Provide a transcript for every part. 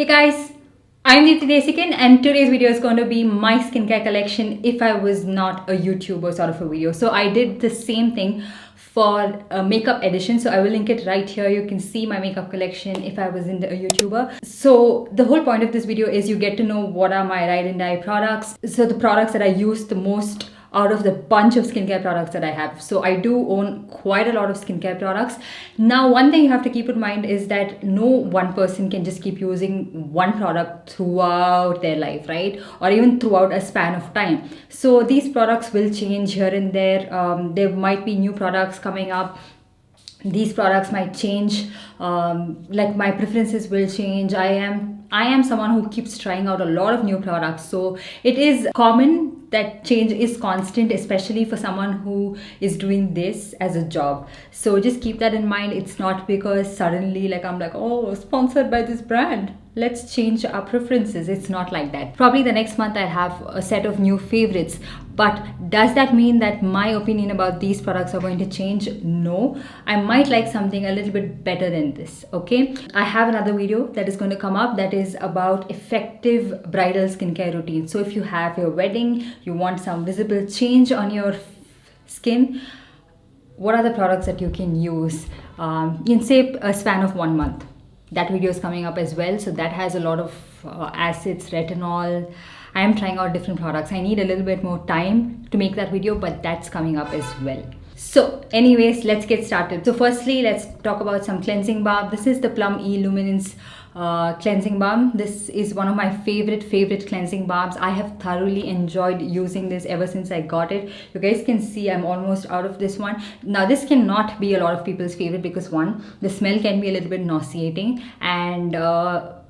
Hey guys, I'm Deepthi Desikan and today's video is going to be my skincare collection if I was not a YouTuber sort of a video. So I did the same thing for a makeup edition, so I will link it right here. You can see my makeup collection if I wasn't a YouTuber. So the whole point of this video is you get to know what are my ride and die products. So the products that I use the most out of the bunch of skincare products that I have. So I do own quite a lot of skincare products. Now, one thing you have to keep in mind is that no one person can just keep using one product throughout their life, right? Or even throughout a span of time. So these products will change here and there. There might be new products coming up. These products might change, like my preferences will change. I am someone who keeps trying out a lot of new products, so it is common that change is constant, especially for someone who is doing this as a job. So just keep that in mind. It's not because suddenly like I'm like, oh, sponsored by this brand, let's change our preferences. It's not like that. Probably the next month I'll have a set of new favorites, but does that mean that my opinion about these products are going to change? No, I might like something a little bit better than this. Okay, I have another video that is going to come up that is about effective bridal skincare routine. So if you have your wedding, you want some visible change on your skin, what are the products that you can use in say a span of 1 month? That video is coming up as well. So that has a lot of acids, retinol. I am trying out different products. I need a little bit more time to make that video, but that's coming up as well. So anyways, let's get started. So firstly, let's talk about some cleansing balm. This is the Plum E Luminance cleansing balm. This is one of my favorite cleansing balms. I have thoroughly enjoyed using this ever since I got it. You guys can see I'm almost out of this one. Now this cannot be a lot of people's favorite because one, the smell can be a little bit nauseating, and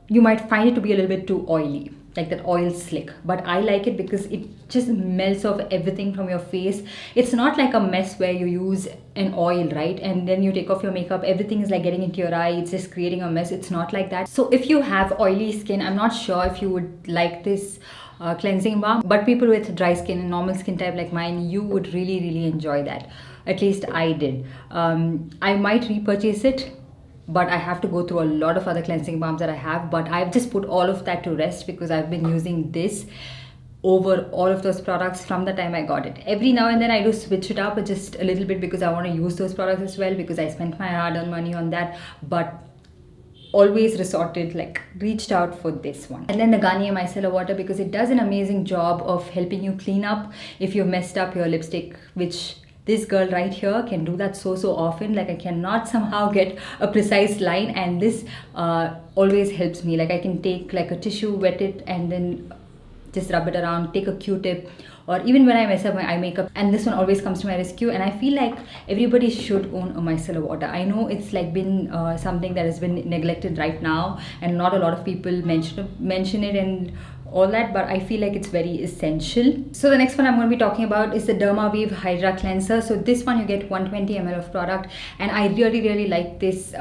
you might find it to be a little bit too oily, like that oil slick, but I like it because it just melts off everything from your face. It's not like a mess where you use an oil, right, and then you take off your makeup, everything is like getting into your eye, it's just creating a mess. It's not like that. So if you have oily skin, I'm not sure if you would like this cleansing balm, but people with dry skin and normal skin type like mine, you would really enjoy that. At least I did. I might repurchase it, but I have to go through a lot of other cleansing balms that I have, but I've just put all of that to rest because I've been using this over all of those products from the time I got it. Every now and then I do switch it up just a little bit because I want to use those products as well, because I spent my hard-earned money on that, but always reached out for this one. And then the Garnier Micellar water, because it does an amazing job of helping you clean up if you messed up your lipstick, which this girl right here can do that so often. Like I cannot somehow get a precise line, and this always helps me. Like I can take like a tissue, wet it, and then just rub it around, take a Q-tip, or even when I mess up my eye makeup, and this one always comes to my rescue. And I feel like everybody should own a micellar water. I know it's like been something that has been neglected right now, and not a lot of people mention it and all that, but I feel like it's very essential. So the next one I'm going to be talking about is the Derma Wave Hydra cleanser. So this one you get 120 ml of product, and I really like this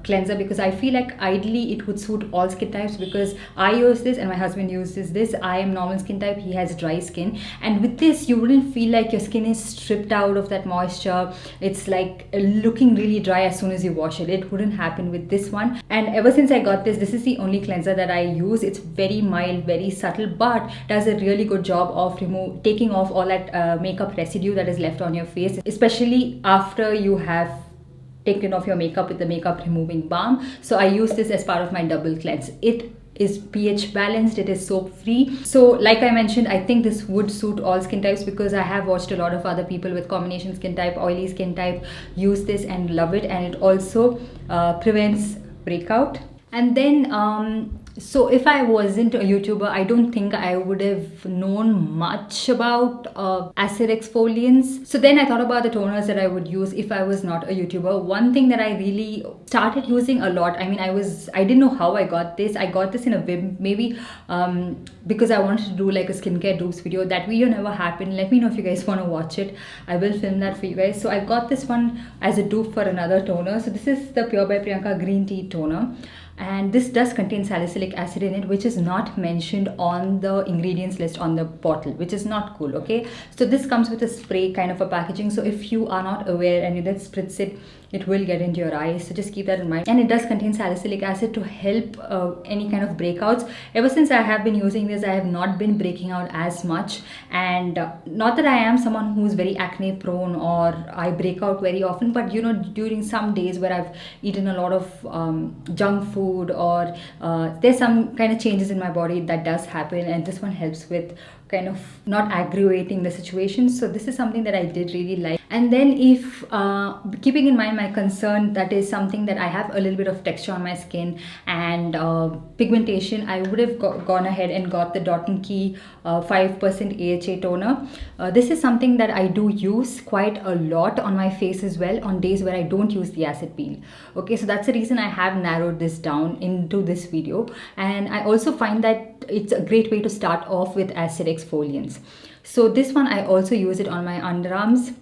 cleanser because I feel like ideally it would suit all skin types, because I use this and my husband uses this. I am normal skin type, he has dry skin, and with this you wouldn't feel like your skin is stripped out of that moisture. It's like looking really dry as soon as you wash it. It wouldn't happen with this one. And ever since I got this is the only cleanser that I use. It's very mild, very subtle, but does a really good job of taking off all that makeup residue that is left on your face, especially after you have taken off your makeup with the makeup removing balm. So I use this as part of my double cleanse. It is pH balanced, it is soap free. So like I mentioned, I think this would suit all skin types, because I have watched a lot of other people with combination skin type, oily skin type use this and love it, and it also prevents breakout. And then so if I wasn't a YouTuber, I don't think I would have known much about acid exfoliants. So then I thought about the toners that I would use if I was not a YouTuber. One thing that I really started using a lot, I mean, I didn't know how I got this. I got this in a whim, maybe because I wanted to do like a skincare dupes video. That video never happened. Let me know if you guys want to watch it. I will film that for you guys. So I got this one as a dupe for another toner. So this is the Pure by Priyanka Green Tea Toner. And this does contain salicylic acid in it, which is not mentioned on the ingredients list on the bottle, which is not cool. Okay, so this comes with a spray kind of a packaging. So if you are not aware and you then spritz it it will get into your eyes, so just keep that in mind. And it does contain salicylic acid to help any kind of breakouts. Ever since I have been using this, I have not been breaking out as much, and not that I am someone who's very acne prone or I break out very often, but you know, during some days where I've eaten a lot of junk food, or there's some kind of changes in my body, that does happen, and this one helps with kind of not aggravating the situation. So this is something that I did really like. And then if keeping in mind my concern, that is something that I have a little bit of texture on my skin and pigmentation, I would have gone ahead and got the Dotten 5% AHA toner. This is something that I do use quite a lot on my face as well, on days where I don't use the acid peel. Okay, so that's the reason I have narrowed this down into this video. And I also find that it's a great way to start off with acid exfoliants. So this one, I also use it on my underarms,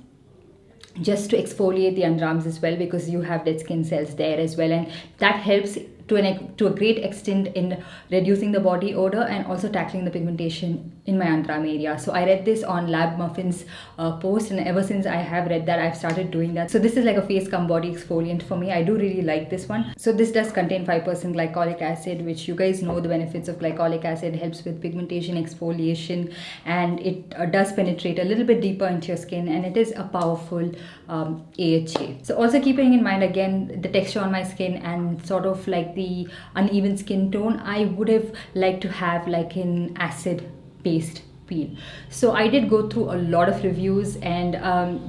just to exfoliate the underarms as well, because you have dead skin cells there as well, and that helps to a great extent in reducing the body odor and also tackling the pigmentation in my underarm area. So I read this on Lab Muffin's post, and ever since I have read that, I've started doing that. So this is like a face cum body exfoliant for me. I do really like this one. So this does contain 5% glycolic acid, which you guys know the benefits of glycolic acid. Helps with pigmentation, exfoliation, and it does penetrate a little bit deeper into your skin, and it is a powerful AHA. So also keeping in mind again the texture on my skin and sort of like the uneven skin tone, I would have liked to have like an acid based peel. So I did go through a lot of reviews, and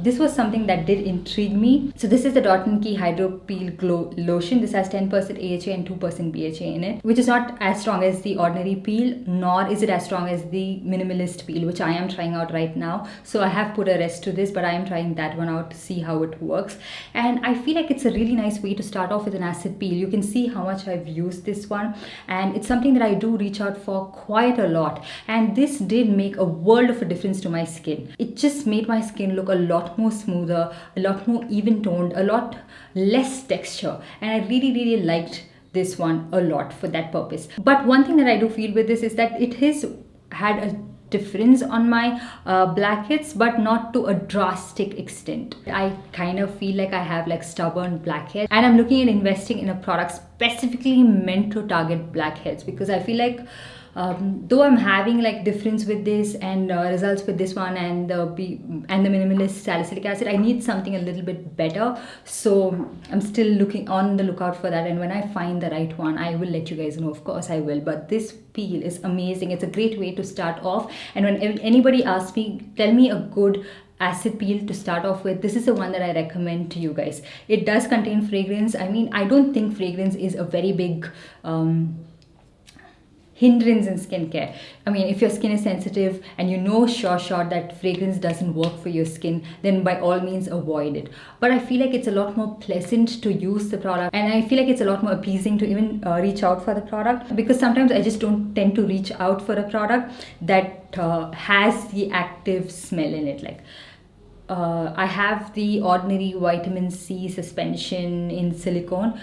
this was something that did intrigue me. So this is the Dotten Hydro Peel Glow Lotion. This has 10% AHA and 2% BHA in it, which is not as strong as the ordinary peel, nor is it as strong as the minimalist peel, which I am trying out right now. So I have put a rest to this, but I am trying that one out to see how it works. And I feel like it's a really nice way to start off with an acid peel. You can see how much I've used this one, and it's something that I do reach out for quite a lot. And this did make a world of a difference to my skin. It just made my skin look a lot more smoother, a lot more even toned, a lot less texture, and I really liked this one a lot for that purpose. But one thing that I do feel with this is that it has had a difference on my blackheads, but not to a drastic extent. I kind of feel like I have like stubborn blackheads, and I'm looking at investing in a product specifically meant to target blackheads, because I feel like though I'm having like difference with this and results with this one and the minimalist salicylic acid, I need something a little bit better. So I'm still looking on the lookout for that, and when I find the right one, I will let you guys know. Of course I will. But this peel is amazing. It's a great way to start off, and when anybody asks me, tell me a good acid peel to start off with, this is the one that I recommend to you guys. It does contain fragrance. I mean, I don't think fragrance is a very big hindrance in skincare. I mean, if your skin is sensitive and you know sure that fragrance doesn't work for your skin, then by all means avoid it. But I feel like it's a lot more pleasant to use the product, and I feel like it's a lot more appeasing to even reach out for the product, because sometimes I just don't tend to reach out for a product that has the active smell in it. Like I have the ordinary vitamin C suspension in silicone.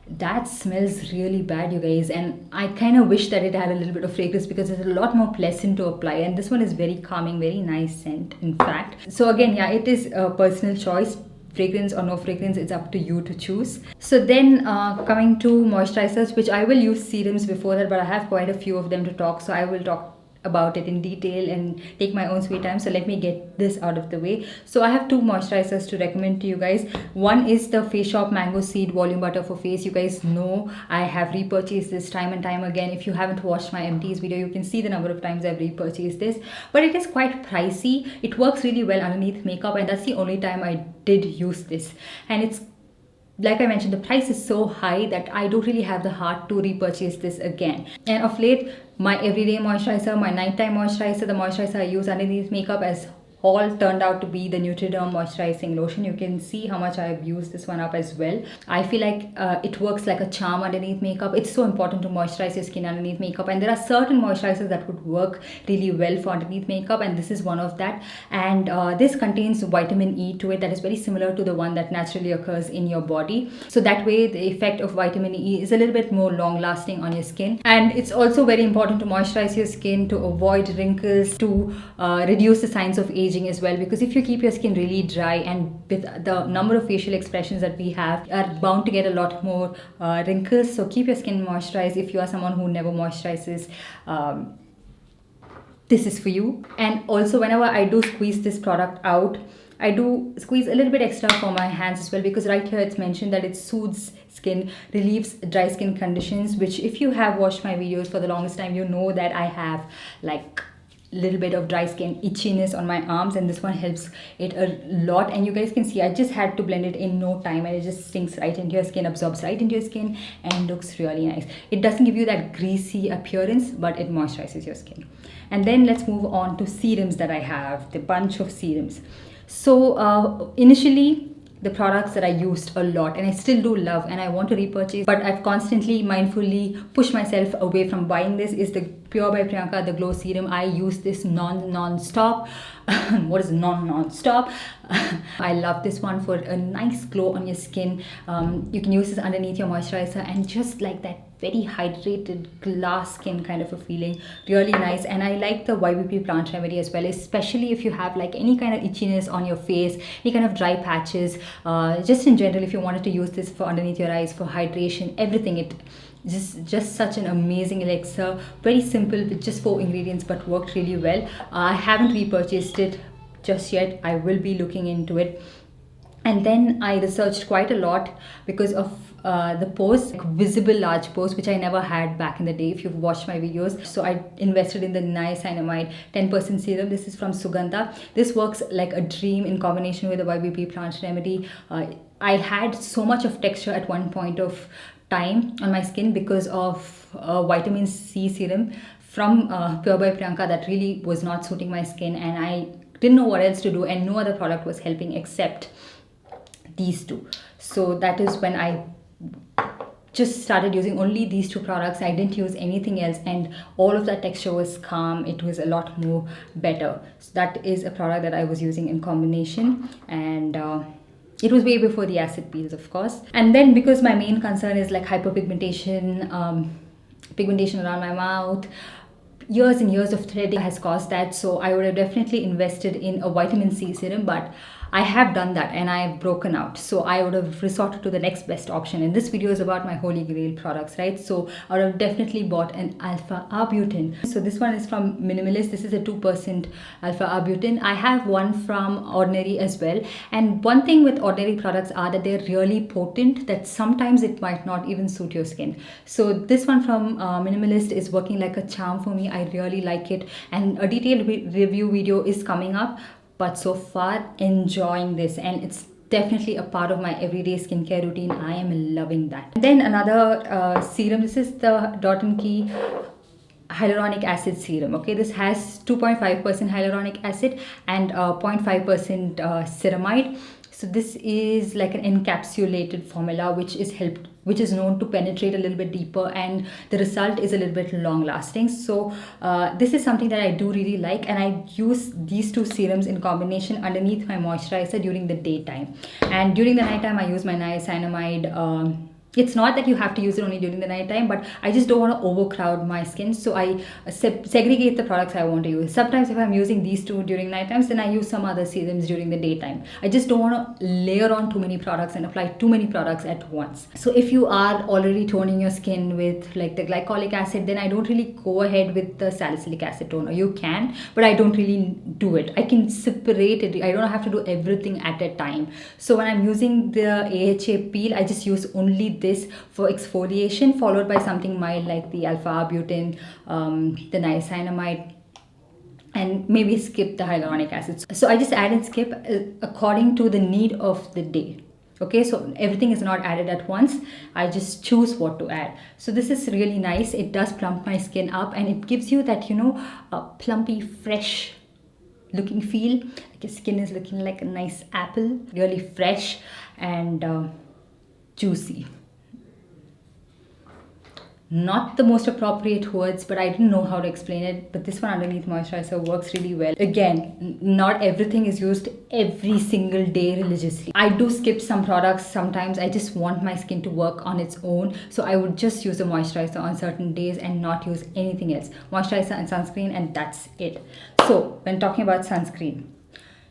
That smells really bad, you guys, and I kind of wish that it had a little bit of fragrance, because it's a lot more pleasant to apply, and this one is very calming, very nice scent in fact. So again, yeah, it is a personal choice. Fragrance or no fragrance, it's up to you to choose. So then coming to moisturizers, which I will use serums before that, but I have quite a few of them to talk, so I will talk about it in detail and take my own sweet time. So let me get this out of the way. So I have two moisturizers to recommend to you guys. One is the Face Shop Mango Seed Volume Butter for Face. You guys know I have repurchased this time and time again. If you haven't watched my MT's video, you can see the number of times I've repurchased this, but it is quite pricey. It works really well underneath makeup, and that's the only time I did use this. And it's, like I mentioned, the price is so high that I don't really have the heart to repurchase this again. And of late, my everyday moisturizer, my nighttime moisturizer, the moisturizer I use underneath makeup, as all turned out to be the Nutriderm Moisturizing Lotion. You can see how much I've used this one up as well. I feel like it works like a charm underneath makeup. It's so important to moisturize your skin underneath makeup, and there are certain moisturizers that would work really well for underneath makeup, and this is one of that. And this contains vitamin E to it that is very similar to the one that naturally occurs in your body. So that way the effect of vitamin E is a little bit more long lasting on your skin. And it's also very important to moisturize your skin to avoid wrinkles, to reduce the signs of aging aging as well, because if you keep your skin really dry, and with the number of facial expressions that we have, are bound to get a lot more wrinkles. So keep your skin moisturized. If you are someone who never moisturizes, this is for you. And also, whenever I do squeeze this product out, I do squeeze a little bit extra for my hands as well, because right here it's mentioned that it soothes skin, relieves dry skin conditions, which if you have watched my videos for the longest time, you know that I have like little bit of dry skin itchiness on my arms, and this one helps it a lot. And you guys can see I just had to blend it in no time, and it just sinks right into your skin, absorbs right into your skin, and looks really nice. It doesn't give you that greasy appearance, but it moisturizes your skin. And then let's move on to serums that I have, the bunch of serums. So initially, the products that I used a lot and I still do love and I want to repurchase, but I've constantly mindfully pushed myself away from buying this, is the Pure by Priyanka, the Glow Serum. I use this non-stop. What is non-stop? I love this one for a nice glow on your skin. You can use this underneath your moisturizer and just like that very hydrated glass skin kind of a feeling, really nice. And I like the YBP plant remedy as well, especially if you have like any kind of itchiness on your face, any kind of dry patches, just in general, if you wanted to use this for underneath your eyes for hydration, everything. It just such an amazing elixir, very simple with just 4 ingredients, but worked really well. I haven't repurchased it just yet. I will be looking into it. And then I researched quite a lot because of the pores, like visible large pores, which I never had back in the day if you've watched my videos. So I invested in the Niacinamide 10% serum. This is from Sugandha. This works like a dream in combination with the YBP plant remedy. I had so much of texture at one point of time on my skin because of vitamin C serum from Pure by Priyanka that really was not suiting my skin, and I didn't know what else to do, and no other product was helping except these two. So that is when I just started using only these 2 products. I didn't use anything else, and all of that texture was calm. It was a lot more better. So that is a product that I was using in combination, and it was way before the acid peels, of course. And then because my main concern is like hyperpigmentation, pigmentation around my mouth, years and years of threading has caused that. So I would have definitely invested in a vitamin C serum, but I have done that and I've broken out. So I would have resorted to the next best option. And this video is about my holy grail products, right? So I would have definitely bought an alpha arbutin. So this one is from Minimalist. This is a 2% alpha arbutin. I have one from Ordinary as well. And one thing with Ordinary products are that they're really potent, that sometimes it might not even suit your skin. So this one from Minimalist is working like a charm for me. I really like it. And a detailed review video is coming up. But so far, enjoying this, and it's definitely a part of my everyday skincare routine. I am loving that. And then another serum. This is the Dotten Hyaluronic Acid Serum. Okay, this has 2.5% hyaluronic acid and 0.5% ceramide. So this is like an encapsulated formula which is known to penetrate a little bit deeper, and the result is a little bit long lasting. So this is something that I do really like, and I use these 2 serums in combination underneath my moisturizer during the daytime, and during the nighttime I use my niacinamide. It's not that you have to use it only during the night time, but I just don't want to overcrowd my skin. So I segregate the products I want to use. Sometimes if I'm using these 2 during night times, then I use some other serums during the daytime. I just don't want to layer on too many products and apply too many products at once. So if you are already toning your skin with like the glycolic acid, then I don't really go ahead with the salicylic acid toner. You can, but I don't really do it. I can separate it. I don't have to do everything at a time. So when I'm using the AHA peel, I just use only this for exfoliation, followed by something mild like the alpha arbutin, the niacinamide, and maybe skip the hyaluronic acid. So I just add and skip according to the need of the day. Okay, so everything is not added at once. I just choose what to add. So this is really nice. It does plump my skin up, and it gives you that, you know, plumpy, fresh looking feel. Like your skin is looking like a nice apple, really fresh and juicy. Not the most appropriate words, but I didn't know how to explain it. But this one underneath moisturizer works really well. Again, not everything is used every single day religiously. I do skip some products sometimes. I just want my skin to work on its own. So I would just use a moisturizer on certain days and not use anything else. Moisturizer and sunscreen, and that's it. So when talking about sunscreen,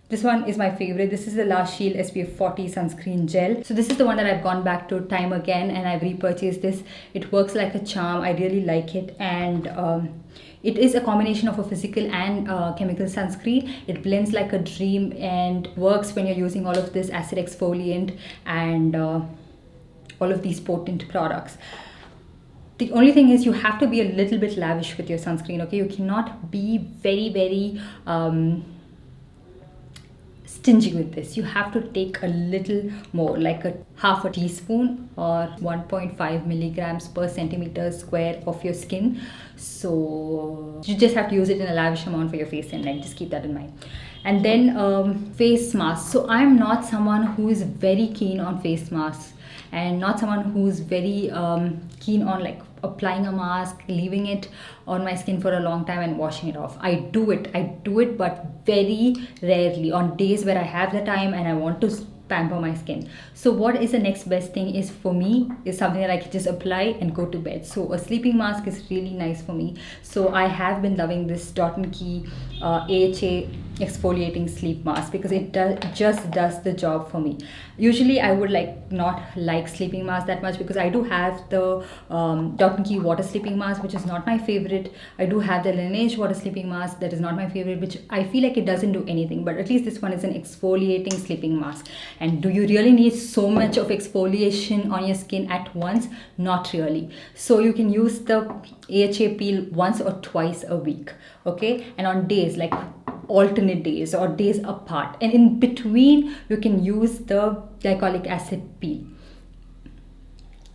This one is my favorite. This is the Last Shield SPF 40 sunscreen gel. So this is the one that I've gone back to time again and I've repurchased this. It works like a charm. I really like it, and it is a combination of a physical and chemical sunscreen. It blends like a dream and works when you're using all of this acid exfoliant and all of these potent products. The only thing is you have to be a little bit lavish with your sunscreen, okay? You cannot be very stingy with this. You have to take a little more, like a half a teaspoon or 1.5 milligrams per centimeter square of your skin. So you just have to use it in a lavish amount for your face and neck. Just keep that in mind. And then face mask. So I'm not someone who is very keen on face masks, and not someone who's very keen on like applying a mask, leaving it on my skin for a long time and washing it off. I do it, but very rarely, on days where I have the time and I want to pamper my skin. So what is the next best thing is for me is something that I can just apply and go to bed. So a sleeping mask is really nice for me. So I have been loving this Dotten AHA exfoliating sleep mask because it just does the job for me. Usually I would not like sleeping mask that much because I do have the Dotten water sleeping mask, which is not my favorite. I do have the Laneige water sleeping mask that is not my favorite, which I feel like it doesn't do anything, but at least this one is an exfoliating sleeping mask. And do you really need so much of exfoliation on your skin at once? Not really. So you can use the AHA peel once or twice a week, okay? And on days like alternate days or days apart, and in between you can use the glycolic acid peel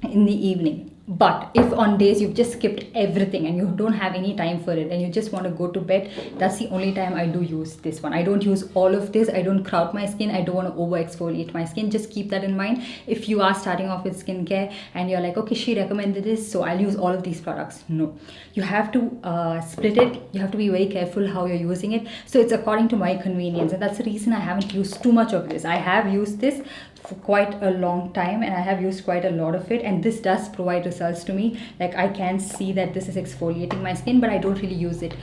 in the evening. But if on days you've just skipped everything and you don't have any time for it and you just want to go to bed, that's the only time I do use this one. I don't use all of this. I don't crowd my skin. I don't want to over exfoliate my skin. Just keep that in mind. If you are starting off with skincare and you're like, okay, she recommended this, so I'll use all of these products. No, you have to split it. You have to be very careful how you're using it. So it's according to my convenience, and that's the reason I haven't used too much of this. I have used this for quite a long time and I have used quite a lot of it, and this does provide results to me. Like I can see that this is exfoliating my skin, but I don't really use it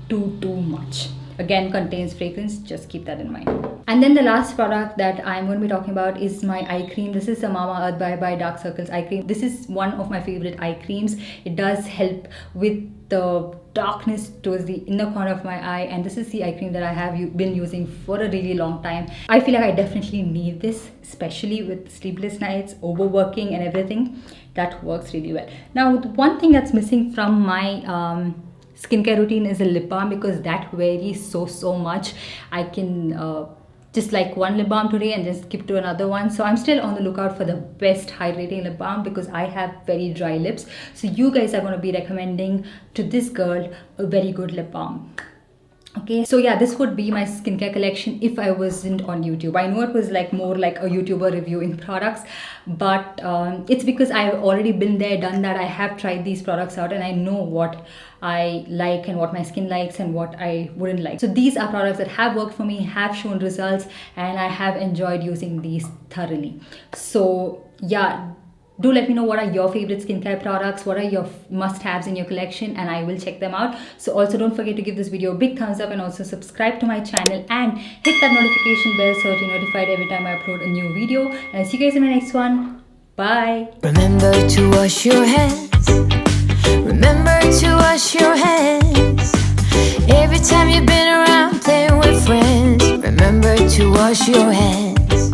too much. Again, contains fragrance, just keep that in mind. And then the last product that I'm going to be talking about is my eye cream. This is the Mamaearth Bye Bye Dark Circles eye cream. This is one of my favorite eye creams. It does help with the darkness towards the inner corner of my eye, and this is the eye cream that I have been using for a really long time. I feel like I definitely need this, especially with sleepless nights, overworking and everything. That works really well. Now, the one thing that's missing from my skincare routine is a lip balm, because that varies so much. I can just like one lip balm today and then skip to another one. So I'm still on the lookout for the best hydrating lip balm because I have very dry lips. So you guys are going to be recommending to this girl a very good lip balm. Okay, so yeah, this would be my skincare collection if I wasn't on YouTube. I know it was like more like a YouTuber reviewing products, but it's because I've already been there, done that. I have tried these products out and I know what I like and what my skin likes and what I wouldn't like. So these are products that have worked for me, have shown results, and I have enjoyed using these thoroughly. So yeah, do let me know what are your favorite skincare products, what are your must-haves in your collection, and I will check them out. So also don't forget to give this video a big thumbs up and also subscribe to my channel and hit that notification bell so that you're notified every time I upload a new video. And I'll see you guys in my next one. Bye. Remember to wash your hands. Remember to wash your hands. Every time you've been around playing with friends, remember to wash your hands.